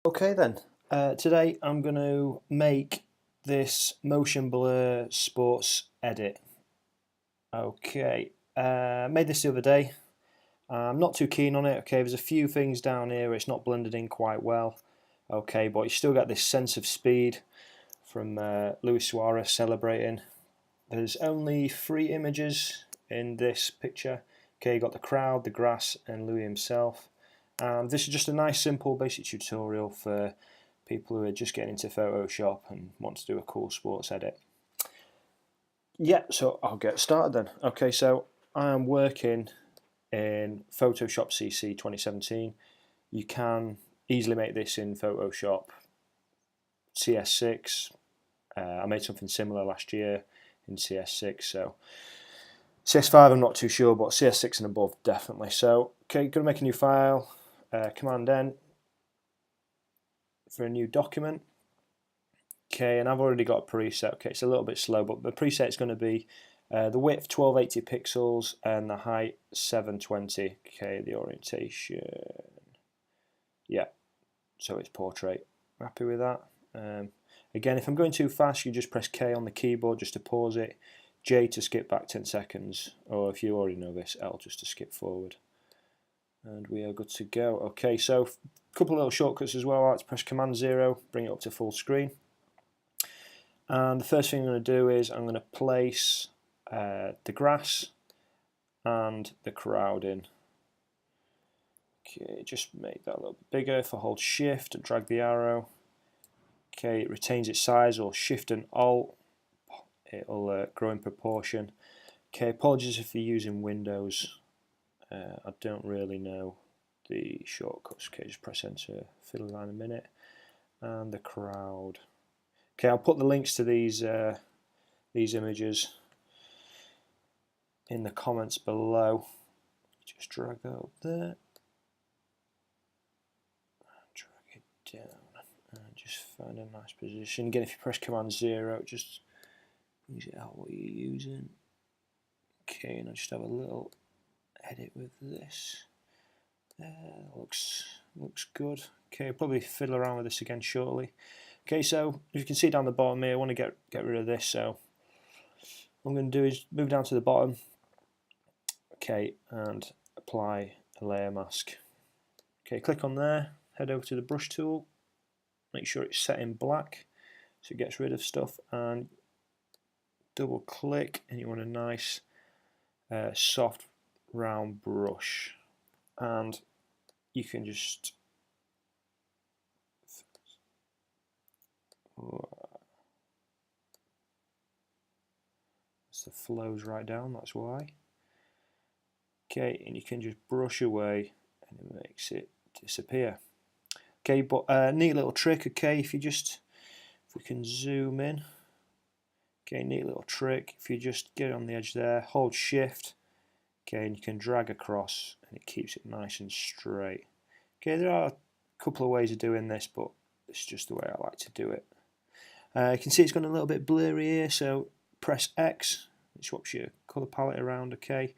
Okay then, today I'm going to make this motion blur sports edit. Okay, made this the other day. I'm not too keen on it. Okay, there's a few things down here, it's not blended in quite well. Okay, but you still get this sense of speed from Luis Suarez celebrating. There's only 3 images in this picture. Okay, you got the crowd, the grass, and Louis himself. This is just a nice, simple, basic tutorial for people who are just getting into Photoshop and want to do a cool sports edit. Yeah, so I'll get started then. Okay, so I am working in Photoshop CC 2017. You can easily make this in Photoshop CS6. I made something similar last year in CS6, so CS5 I'm not too sure, but CS6 and above definitely. So, okay, going to make a new file, Command N for a new document. Okay, and I've already got a preset. Okay, it's a little bit slow, but the preset is going to be the width 1280 pixels and the height 720. Okay, the orientation, yeah, so it's portrait. Happy with that. Again, if I'm going too fast, you just press K on the keyboard just to pause it, J to skip back 10 seconds, or if you already know this, L just to skip forward. And we are good to go. Okay, so a couple of little shortcuts as well. Let's press Command 0, bring it up to full screen. And the first thing I'm going to do is I'm going to place the grass and the crowd in. Okay, just make that a little bit bigger. If I hold Shift and drag the arrow, okay, it retains its size, or Shift and Alt, it'll grow in proportion. Okay, apologies if you're using Windows. I don't really know the shortcuts. Okay, just press Enter, fiddle around a minute. And the crowd. Okay, I'll put the links to these images in the comments below. Just drag that up there. Drag it down. And just find a nice position. Again, if you press Command 0, it just brings it out what you're using. Okay, and I'll just have a little edit with this. Looks good. Okay, I'll probably fiddle around with this again shortly. Okay, so if you can see down the bottom here, I want to get rid of this, so what I'm going to do is move down to the bottom, okay, and apply a layer mask. Okay, click on there, head over to the brush tool, make sure it's set in black so it gets rid of stuff, and double click, and you want a nice soft round brush, and you can just the flows right down, that's why. Okay, and you can just brush away and it makes it disappear. Okay, but neat little trick. Okay, if we can zoom in. Okay, neat little trick. If you just get on the edge there, hold Shift. Okay, and you can drag across and it keeps it nice and straight. Okay, there are a couple of ways of doing this, but it's just the way I like to do it. You can see it's gone a little bit blurry here, so press X, it swaps your colour palette around, okay,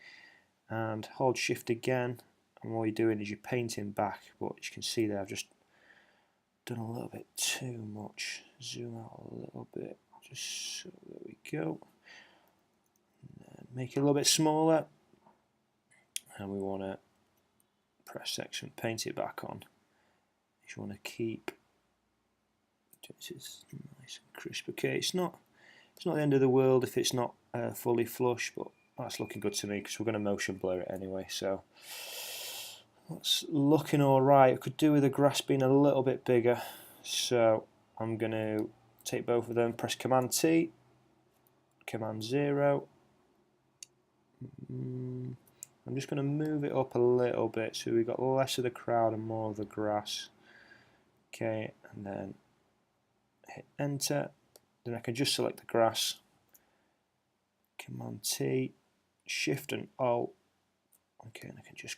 and hold Shift again, and all you're doing is you're painting back, but as you can see there I've just done a little bit too much. Zoom out a little bit, just so, there we go. Make it a little bit smaller, and we want to press X and paint it back on. You want to keep this is nice and crisp. Okay, it's not the end of the world if it's not fully flush, but that's looking good to me because we're going to motion blur it anyway. So that's looking alright. I could do with the grass being a little bit bigger, so I'm going to take both of them, press Command T, Command 0. I'm just going to move it up a little bit so we've got less of the crowd and more of the grass. Okay, and then hit Enter. Then I can just select the grass, Command T, Shift and Alt. Okay, and I can just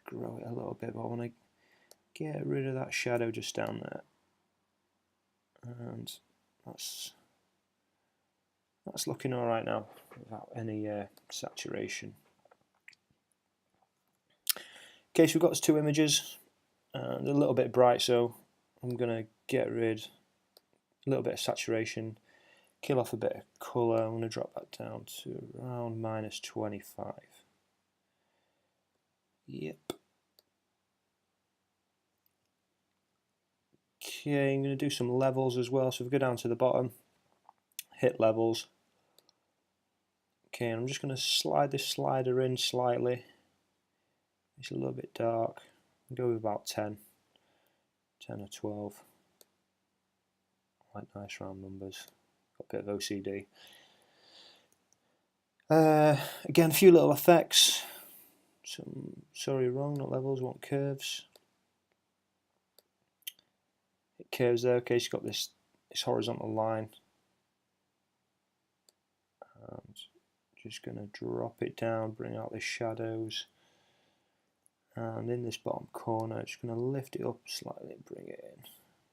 grow it a little bit, but I want to get rid of that shadow just down there, and that's looking all right now without any saturation. Okay, so we've got those 2 images, and they're a little bit bright, so I'm going to get rid a little bit of saturation, kill off a bit of colour. I'm going to drop that down to around -25. Yep. Okay, I'm going to do some levels as well. So if we go down to the bottom, hit levels. Okay, and I'm just going to slide this slider in slightly. It's a little bit dark. I'll go with about 10 or 12. I like nice round numbers. Got a bit of OCD. Again, a few little effects. Sorry, wrong, not levels, want curves. It curves there. Okay, she's got this horizontal line. And just going to drop it down, bring out the shadows. And in this bottom corner, just going to lift it up slightly and bring it in.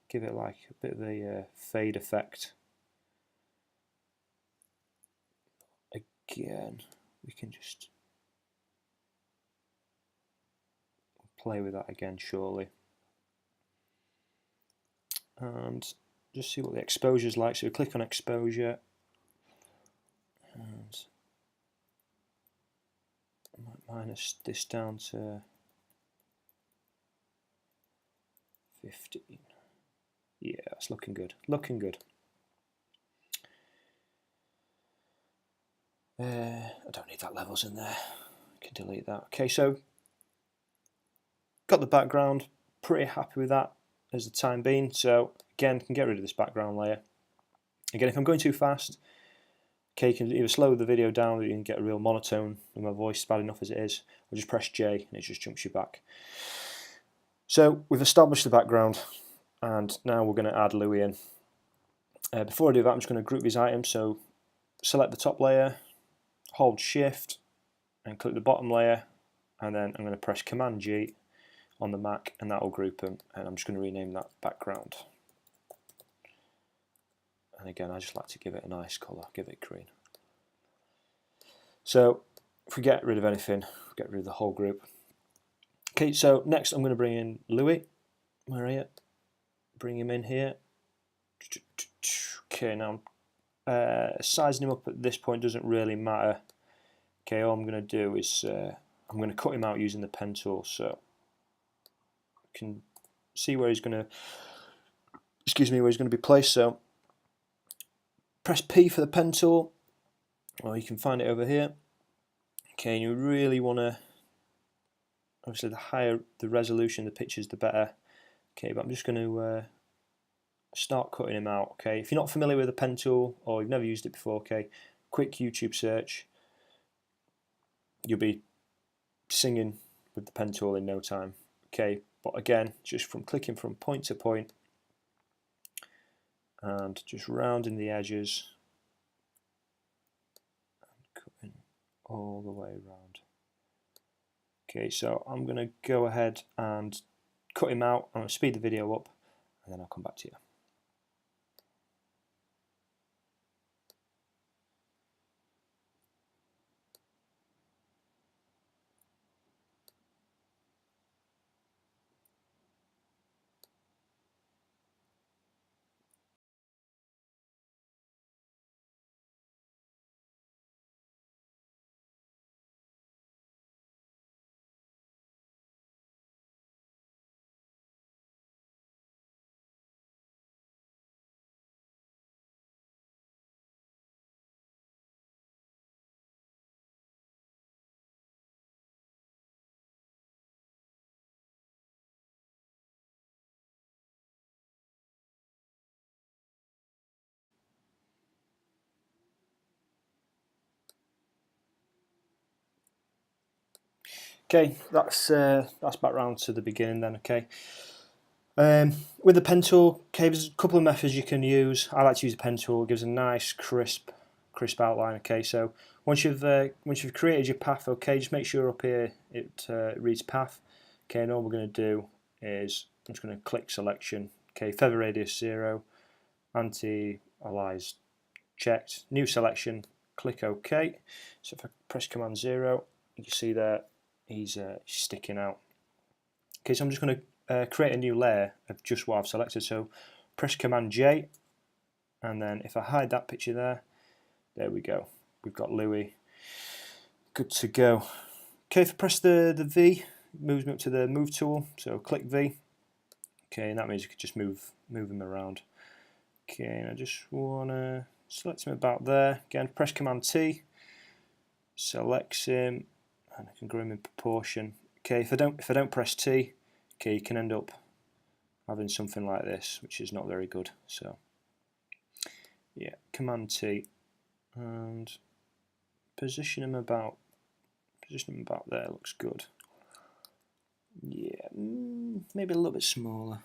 Give it like a bit of a fade effect. Again, we can just play with that again shortly. And just see what the exposure is like. So we click on exposure. And I might minus this down to 15. Yeah, it's looking good. Looking good. I don't need that levels in there. I can delete that. Okay, so got the background. Pretty happy with that as the time being. So again, can get rid of this background layer. Again, if I'm going too fast, okay, you can either slow the video down, or you can get a real monotone with my voice bad enough as it is, or just press J and it just jumps you back. So we've established the background, and now we're going to add Louis in. Before I do that, I'm just going to group these items. So select the top layer, hold Shift, and click the bottom layer, and then I'm going to press Command G on the Mac, and that will group them. And I'm just going to rename that background. And again, I just like to give it a nice colour, give it green. So if we get rid of anything, get rid of the whole group. Okay, so next I'm going to bring in Louis. Where are you? Bring him in here. Okay, now sizing him up at this point doesn't really matter. Okay, all I'm going to do is I'm going to cut him out using the pen tool, so you can see where he's going to, where he's going to be placed. So press P for the pen tool, or you can find it over here. Okay, and you really want to, obviously the higher the resolution the pictures, the better. Okay, but I'm just going to start cutting him out. Okay, if you're not familiar with the pen tool or you've never used it before, okay, quick YouTube search. You'll be singing with the pen tool in no time. Okay, but again, just from clicking from point to point and just rounding the edges and cutting all the way around. Okay, so I'm going to go ahead and cut him out. I'm going to speed the video up and then I'll come back to you. Okay, that's back round to the beginning then. Okay, with the pen tool, okay, there's a couple of methods you can use. I like to use the pen tool; it gives a nice crisp outline. Okay, so once you've created your path, okay, just make sure up here it reads path. Okay, and all we're going to do is I'm just going to click selection. Okay, feather radius 0, anti-aliased checked, new selection. Click OK. So if I press Command 0, you can see there he's sticking out. Okay, so I'm just going to create a new layer of just what I've selected. So press Command J, and then if I hide that picture there we go. We've got Louis. Good to go. Okay, if I press the V, it moves me up to the Move tool. So click V. Okay, and that means you can just move him around. Okay, and I just want to select him about there. Again, press Command T. Selects him, and I can grow him in proportion. Okay, if I don't press T, okay, you can end up having something like this, which is not very good. So yeah, Command T, and position him about there. Looks good. Yeah, maybe a little bit smaller,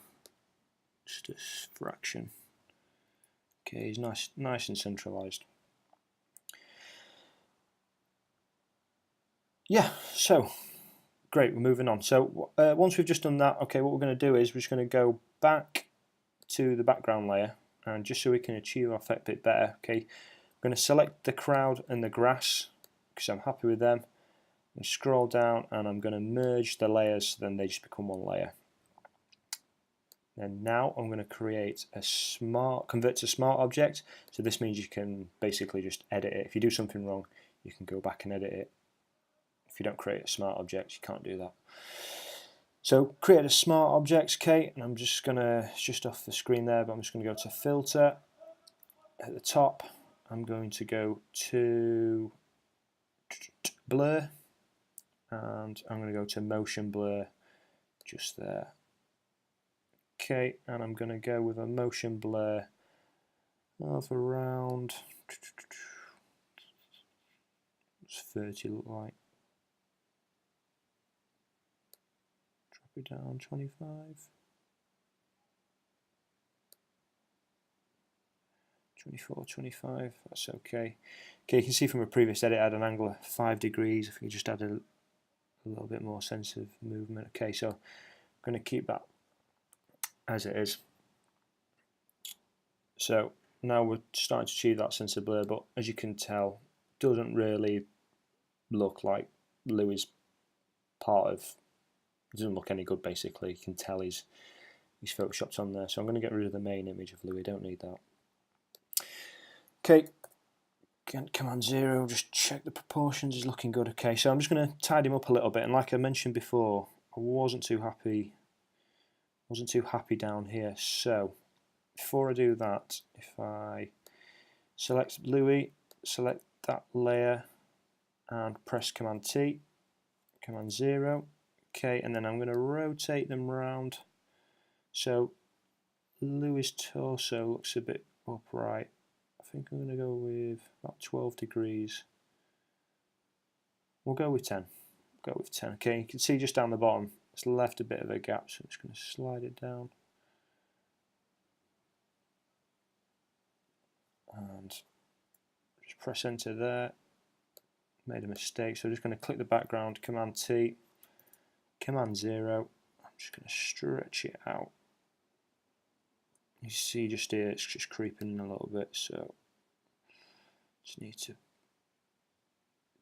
just a fraction. Okay, he's nice and centralized. Yeah, so great, we're moving on. So once we've just done that, okay, what we're going to do is we're just going to go back to the background layer, and just so we can achieve our effect a bit better, okay, I'm going to select the crowd and the grass because I'm happy with them, and scroll down, and I'm going to merge the layers so then they just become one layer. And now I'm going to create a convert to smart object. So this means you can basically just edit it. If you do something wrong, you can go back and edit it. If you don't create a smart object, you can't do that. So create a smart object, okay, and I'm just off the screen there, but I'm just going to go to filter. At the top, I'm going to go to blur, and I'm going to go to motion blur just there. Okay, and I'm going to go with a motion blur of around, what's 30 look like? Drop it down, 25. 24, 25, that's okay. Okay, you can see from a previous edit I had an angle of 5 degrees. If you just add a little bit more sense of movement. Okay, so I'm going to keep that as it is. So now we're starting to achieve that sense of blur, but as you can tell, it doesn't really look like Louis' part of. It doesn't look any good basically. You can tell he's photoshopped on there. So I'm going to get rid of the main image of Louis. Don't need that. Okay, Command 0, just check the proportions, is looking good. Okay, so I'm just going to tidy him up a little bit, and like I mentioned before, I wasn't too happy down here. So before I do that, if I select Louis, select that layer, and press Command T, Command 0, okay, and then I'm going to rotate them around. So Louis' torso looks a bit upright. I think I'm going to go with about 12 degrees. We'll go with 10. Go with 10. Okay, you can see just down the bottom, it's left a bit of a gap, so I'm just going to slide it down. And just press enter there. Made a mistake, so I'm just going to click the background, Command T, Command 0. I'm just going to stretch it out. You see just here, it's just creeping in a little bit, so just need to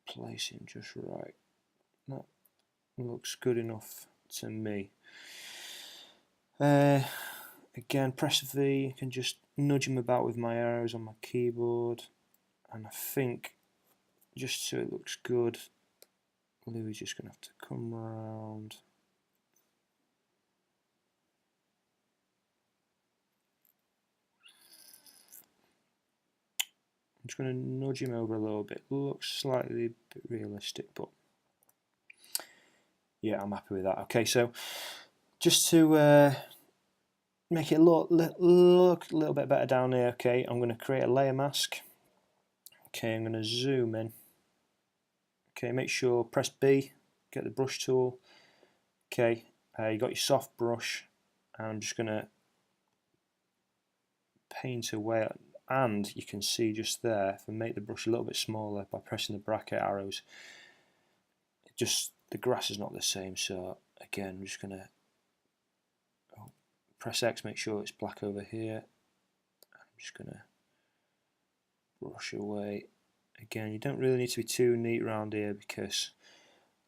place him just right. That looks good enough to me. Again, press V, you can just nudge him about with my arrows on my keyboard, and I think just so it looks good, Louis is just going to have to come round. I'm just going to nudge him over a little bit. Looks slightly a bit realistic, but yeah, I'm happy with that. Okay, so just to make it look a little bit better down here, okay, I'm going to create a layer mask. Okay, I'm going to zoom in. Okay, make sure, press B, get the brush tool. Okay, you got your soft brush, and I'm just going to paint away, and you can see just there, if I make the brush a little bit smaller by pressing the bracket arrows, just the grass is not the same. So again, I'm just going to press X, make sure it's black over here. I'm just going to brush away. Again, you don't really need to be too neat around here because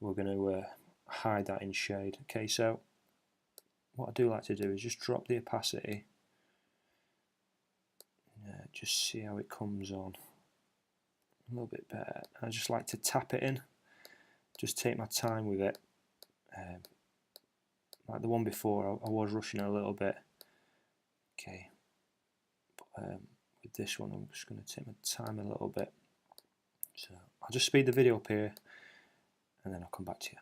we're going to hide that in shade. Okay, so what I do like to do is just drop the opacity, just see how it comes on a little bit better. I just like to tap it in, just take my time with it. Like the one before, I was rushing a little bit. Okay, but, with this one I'm just going to take my time a little bit. So I'll just speed the video up here and then I'll come back to you.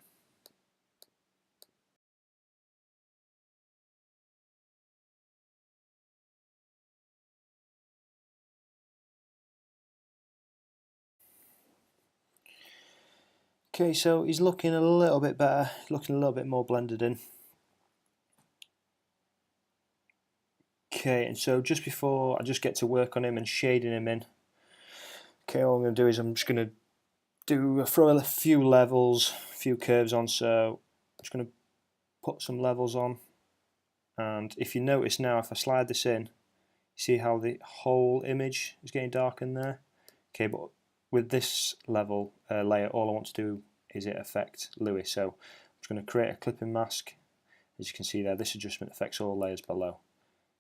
Okay, so he's looking a little bit better, looking a little bit more blended in. Okay, and so just before I just get to work on him and shading him in, okay, all I'm going to do is I'm just going to throw a few levels, a few curves on. So I'm just going to put some levels on, and if you notice now, if I slide this in, see how the whole image is getting darkened there. Okay, but with this level layer, all I want to do is it affect Lewis. So I'm just going to create a clipping mask. As you can see there, this adjustment affects all layers below.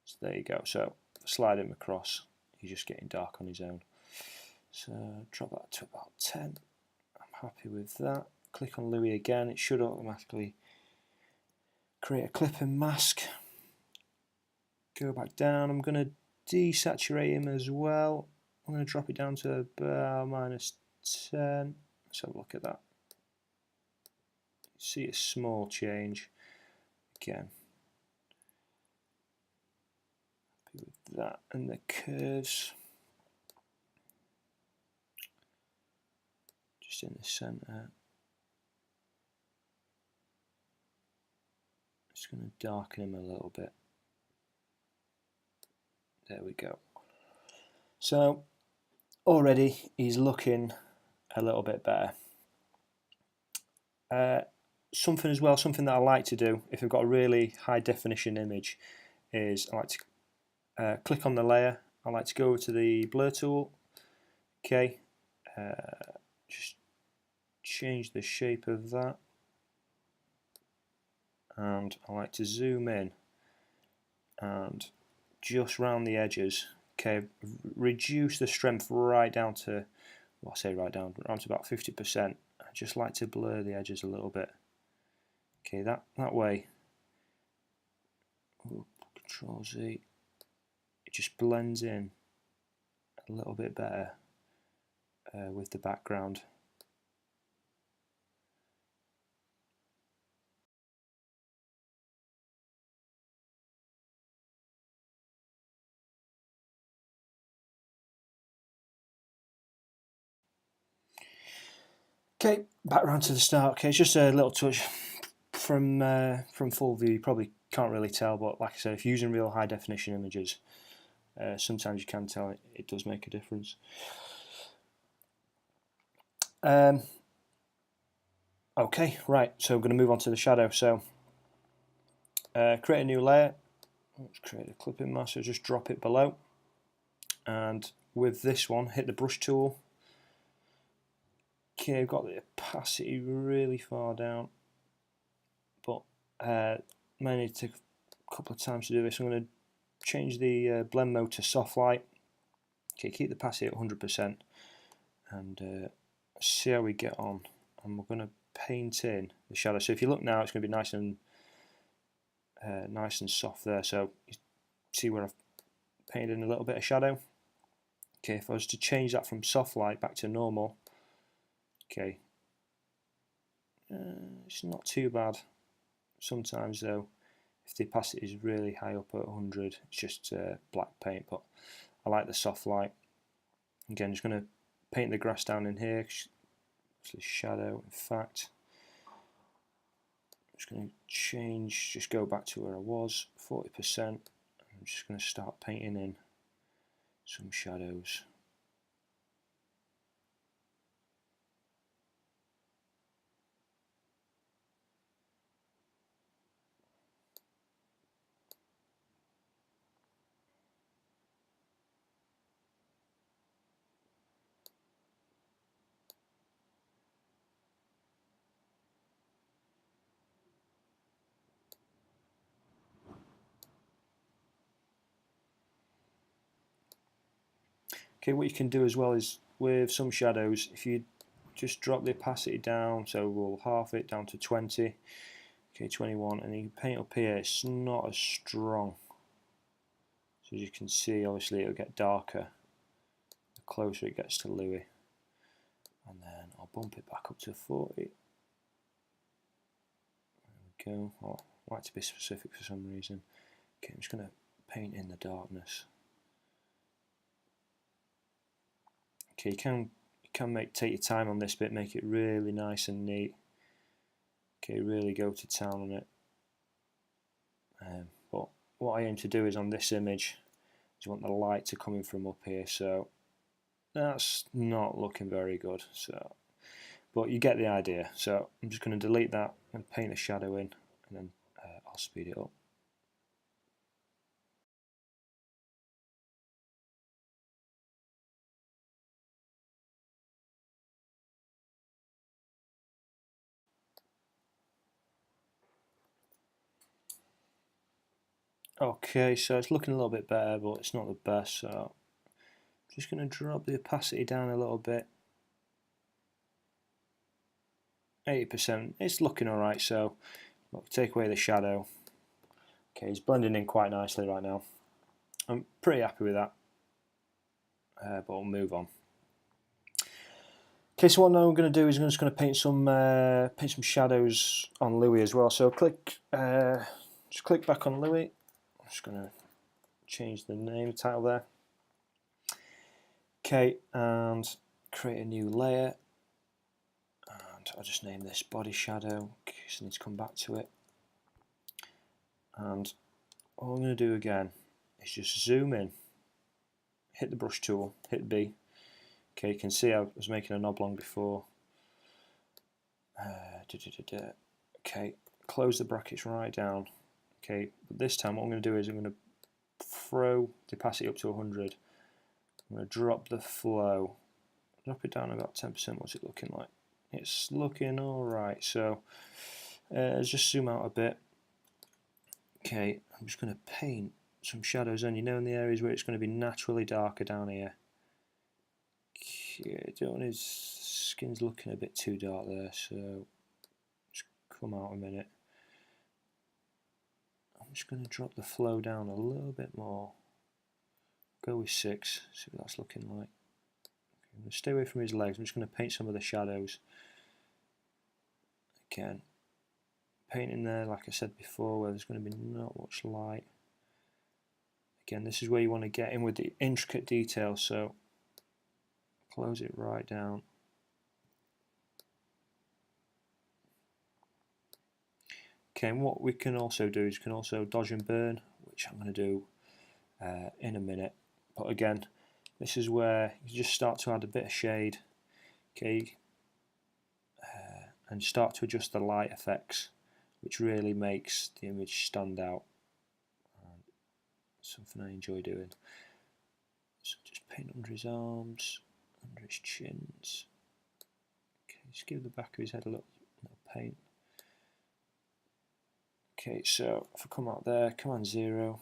So there you go. So if I slide him across, he's just getting dark on his own. So drop that to about 10. I'm happy with that. Click on Louis again. It should automatically create a clipping mask. Go back down. I'm going to desaturate him as well. I'm going to drop it down to about -10. Let's have a look at that. See a small change. Again, happy with that. And the curves, just in the centre. Just going to darken him a little bit. There we go. So already he's looking a little bit better. Something as well, something that I like to do if I've got a really high definition image is I like to click on the layer. I like to go to the blur tool. Okay, just change the shape of that, and I like to zoom in and just round the edges. Okay, reduce the strength right down to, well, I say right down to about 50%. I just like to blur the edges a little bit. Okay, that way, Control Z, it just blends in a little bit better with the background. Okay, back round to the start. Okay, it's just a little touch from full view. You probably can't really tell, but like I said, if you're using real high definition images, sometimes you can tell it does make a difference. Okay, right, so I'm going to move on to the shadow. So create a new layer. Let's create a clipping mask, so just drop it below. And with this one, hit the brush tool. Okay, I've got the opacity really far down, but may need to take a couple of times to do this. I'm going to change the blend mode to soft light. Okay, keep the opacity at 100%, and see how we get on. And we're going to paint in the shadow. So if you look now, it's going to be nice and soft there. So you see where I've painted in a little bit of shadow. Okay, if I was to change that from soft light back to normal, okay, it's not too bad. Sometimes though, if the opacity is really high up at 100, it's just black paint, but I like the soft light. Again, just going to paint the grass down in here. It's the shadow, in fact. I'm just going to change, just go back to where I was, 40%. I'm just going to start painting in some shadows. Okay, what you can do as well is with some shadows, if you just drop the opacity down, so we'll half it down to 20, okay, 21, and you paint up here, it's not as strong. So as you can see, obviously it'll get darker the closer it gets to Louis. And then I'll bump it back up to 40. There we go. Oh, I like to be specific for some reason. Okay, I'm just going to paint in the darkness. Okay, you can take your time on this bit, make it really nice and neat. Okay, really go to town on it. But what I aim to do is on this image, you want the light to come in from up here, so that's not looking very good. So, but you get the idea. So I'm just going to delete that and paint a shadow in, and then I'll speed it up. Okay, so it's looking a little bit better, but it's not the best, so I'm just going to drop the opacity down a little bit. 80%, it's looking alright, so I'll take away the shadow. Okay, it's blending in quite nicely right now. I'm pretty happy with that, but we'll move on. Okay, so what now I'm going to do is I'm just going to paint some shadows on Louis as well. So just click back on Louis. I'm just going to change the name title there. Okay, and create a new layer. And I'll just name this body shadow, in case I need to come back to it. And all I'm going to do again is just zoom in, hit the brush tool, hit B. Okay, you can see I was making an oblong before. Okay, close the brackets right down. Okay, but this time what I'm going to do is I'm going to throw the opacity up to 100. I'm going to drop the flow, drop it down about 10%. What's it looking like? It's looking alright, so let's just zoom out a bit. Okay, I'm just going to paint some shadows on, you know, in the areas where it's going to be naturally darker down here. Okay, his skin's looking a bit too dark there, so just come out a minute. I'm just going to drop the flow down a little bit more. Go with 6, see what that's looking like. Okay, I'm going to stay away from his legs, I'm just going to paint some of the shadows. Again, painting there, like I said before, where there's going to be not much light. Again, this is where you want to get in with the intricate detail, so close it right down. Okay, and what we can also do is you can also dodge and burn, which I'm going to do in a minute. But again, this is where you just start to add a bit of shade, okay, and start to adjust the light effects, which really makes the image stand out. Something I enjoy doing. So just paint under his arms, under his chins. Okay, just give the back of his head a little paint. Okay, so if I come out there, Command 0,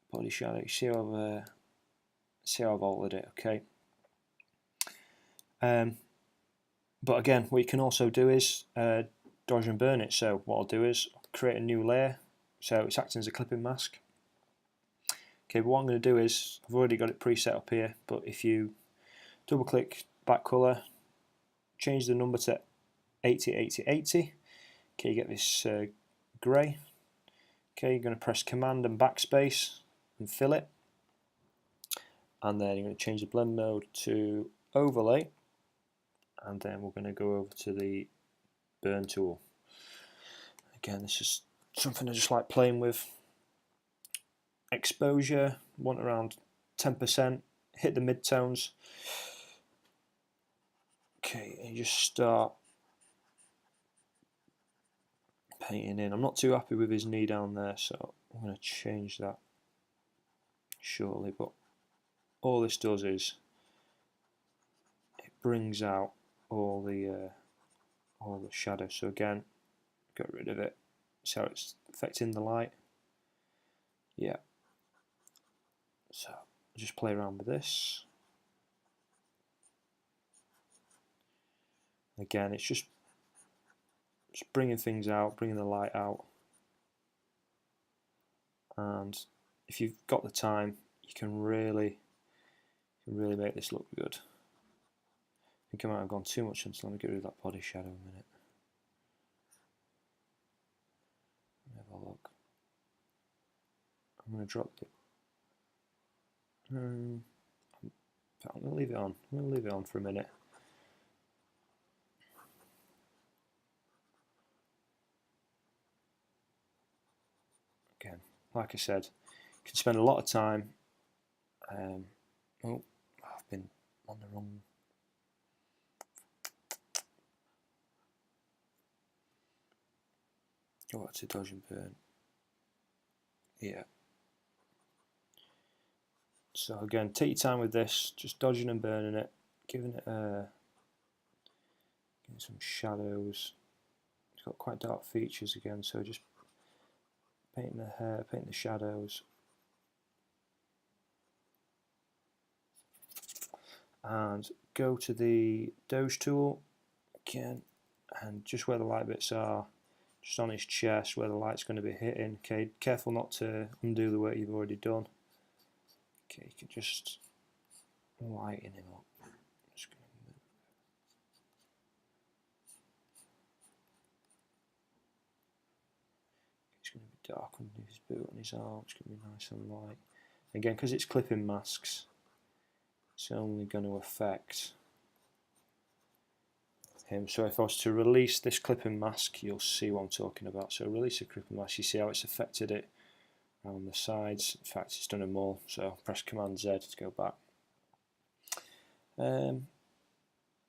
body shadow. You see how I've altered it, okay. But again, what you can also do is dodge and burn it. So what I'll do is create a new layer, so it's acting as a clipping mask. Okay, but what I'm going to do is, I've already got it preset up here, but if you double click back colour, change the number to 80, 80, 80, okay, you get this grey. Okay, you're going to press Command and Backspace and fill it, and then you're going to change the blend mode to overlay, and then we're going to go over to the burn tool. Again, this is something I just like playing with. Exposure, want around 10%, hit the midtones. Okay, and you just start painting in. I'm not too happy with his knee down there, so I'm going to change that shortly, but all this does is it brings out all the shadow. So again, get rid of it. See how it's affecting the light? Yeah. So just play around with this. Again, it's just bringing things out, bringing the light out. And if you've got the time, you can really make this look good. I think I might have gone too much into. Let me get rid of that body shadow a minute. Have a look. I'm going to drop it. I'm going to leave it on. I'm going to leave it on for a minute. Again, like I said, you can spend a lot of time. Oh, I've been on the wrong. Go back to dodge and burn. Yeah. So again, take your time with this, just dodging and burning it, giving it getting some shadows. It's got quite dark features again, so just painting the hair, painting the shadows. And go to the Doge tool again, and just where the light bits are, just on his chest where the light's going to be hitting. Okay, careful not to undo the work you've already done. Okay, you can just lighten him up. Just going to move. It's going to be dark underneath his boot and his arm. It's going to be nice and light. Again, because it's clipping masks, it's only going to affect him. So if I was to release this clipping mask, you'll see what I'm talking about. So release the clipping mask, you see how it's affected it around the sides. In fact, it's done them all. So press Command Z to go back.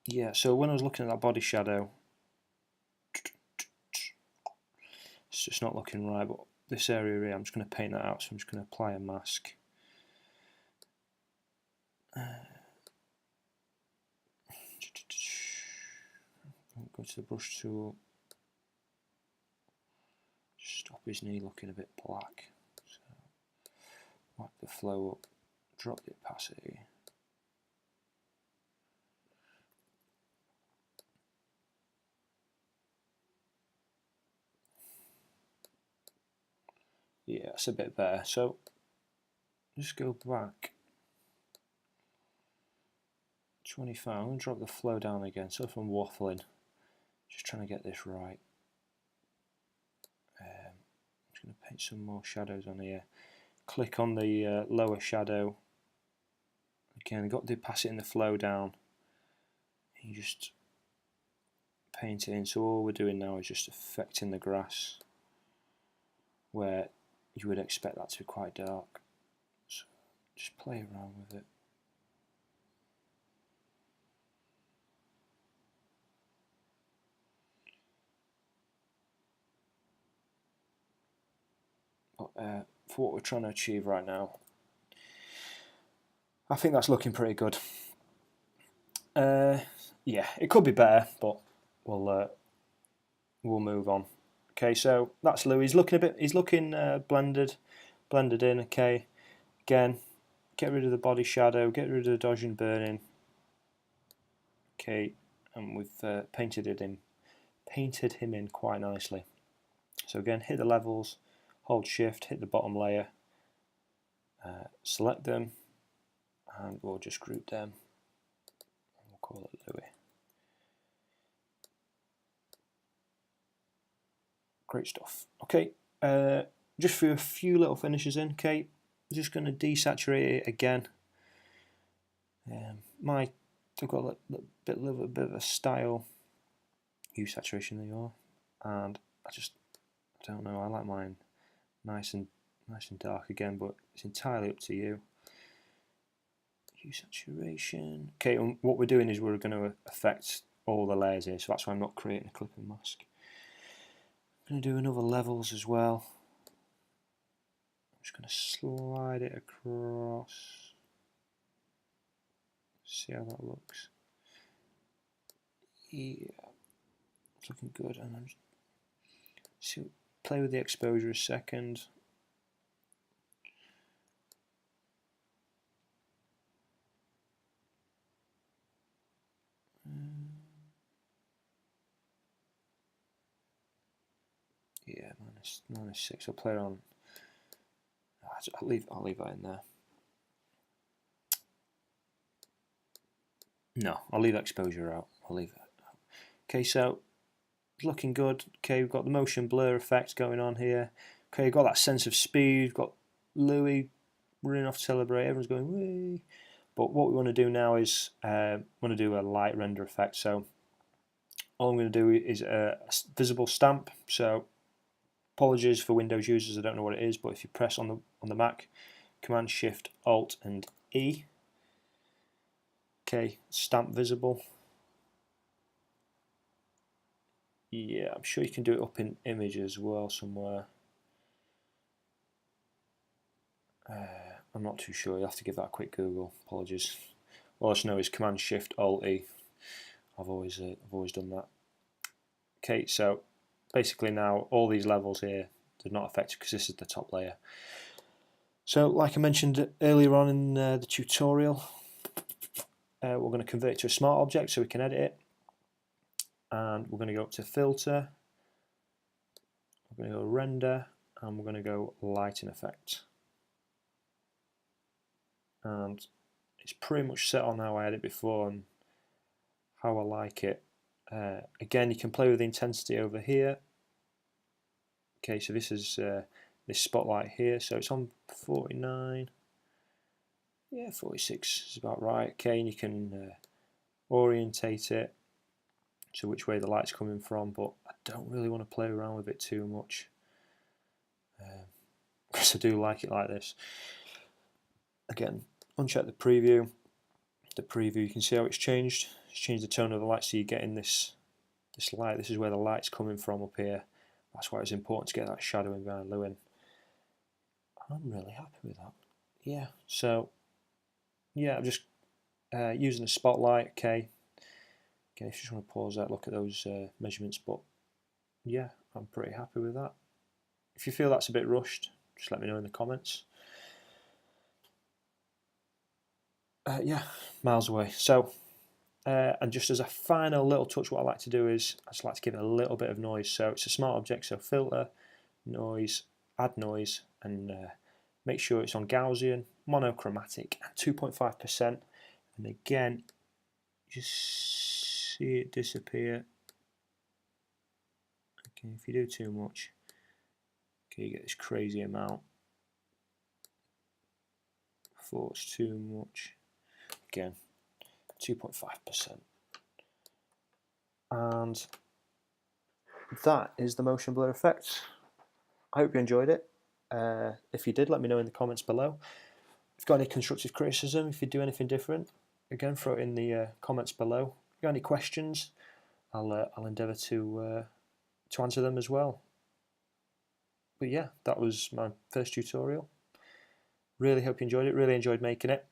Yeah, so when I was looking at that body shadow, it's just not looking right, but this area here, I'm just going to paint that out, so I'm just going to apply a mask. Go to the brush tool, stop his knee looking a bit black, so wipe the flow up, drop the opacity. Yeah, it's a bit better. So just go back 25. I'm going to drop the flow down again. So if I'm waffling, just trying to get this right. I'm just going to paint some more shadows on here. Click on the lower shadow. Again, got the opacity and the flow down. You just paint it in. So all we're doing now is just affecting the grass where you would expect that to be quite dark. So just play around with it. But for what we're trying to achieve right now, I think that's looking pretty good. Yeah, it could be better, but we'll move on. Okay, so that's Lou. He's looking blended in. Okay, again, get rid of the body shadow, get rid of the dodge and burning. Okay, and we've painted him in quite nicely. So again, hit the levels, hold Shift, hit the bottom layer, select them, and we'll just group them. We'll call it Louis. Great stuff. Okay, just for a few little finishes in. Okay, just going to desaturate it again. I've got a little bit of a style hue saturation there you are, and I don't know. I like mine nice and dark again, but it's entirely up to you. Hue saturation. Okay, and what we're doing is we're going to affect all the layers here, so that's why I'm not creating a clipping mask. I'm going to do another levels as well. I'm just going to slide it across. See how that looks. Yeah, it's looking good. And I'm just play with the exposure a second. Yeah, minus 6. I'll play around. I'll leave that in there. No, I'll leave exposure out. I'll leave it out. Okay, so it's looking good. Okay, we've got the motion blur effect going on here. Okay, we've got that sense of speed. We've got Louis running off Celebrate. Everyone's going wee. But what we want to do now is want to do a light render effect. So all I'm going to do is a visible stamp. So apologies for Windows users, I don't know what it is, but if you press on the Mac, Command Shift Alt and E. Okay, stamp visible. Yeah, I'm sure you can do it up in image as well somewhere. I'm not too sure. You'll have to give that a quick Google. Apologies. All I just know is Command Shift Alt E. I've always done that. Okay, so basically now all these levels here they're not affected because this is the top layer. So, like I mentioned earlier on in the tutorial, we're going to convert it to a smart object so we can edit it. And we're going to go up to Filter. We're going to go Render, and we're going to go Lighting Effect. And it's pretty much set on how I had it before and how I like it. Again, you can play with the intensity over here. Okay, so this is this spotlight here, so it's on 49. Yeah, 46 is about right. Okay, and you can orientate it to which way the light's coming from, but I don't really want to play around with it too much because I do like it like this. Again, uncheck the preview. The preview, you can see how it's changed. It's changed the tone of the light, so you're getting this light. This is where the light's coming from up here. That's why it's important to get that shadowing behind Lewin. I'm really happy with that. Yeah, so yeah, I'm just using the spotlight. Okay, if you just want to pause that, look at those measurements. But yeah, I'm pretty happy with that. If you feel that's a bit rushed, just let me know in the comments. Yeah, miles away. So, and just as a final little touch, what I like to do is I just like to give it a little bit of noise. So it's a smart object, so filter, noise, add noise, and make sure it's on Gaussian, monochromatic, at 2.5%. And again, just see it disappear. Okay, if you do too much, okay, you get this crazy amount. Before it's too much. Again, 2.5%. And that is the motion blur effect. I hope you enjoyed it. If you did, let me know in the comments below. If you've got any constructive criticism, if you do anything different, again, throw it in the comments below. If you've got any questions, I'll endeavour to answer them as well. But yeah, that was my first tutorial. Really hope you enjoyed it. Really enjoyed making it.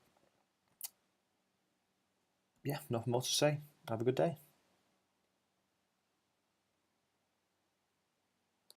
Yeah, nothing more to say. Have a good day.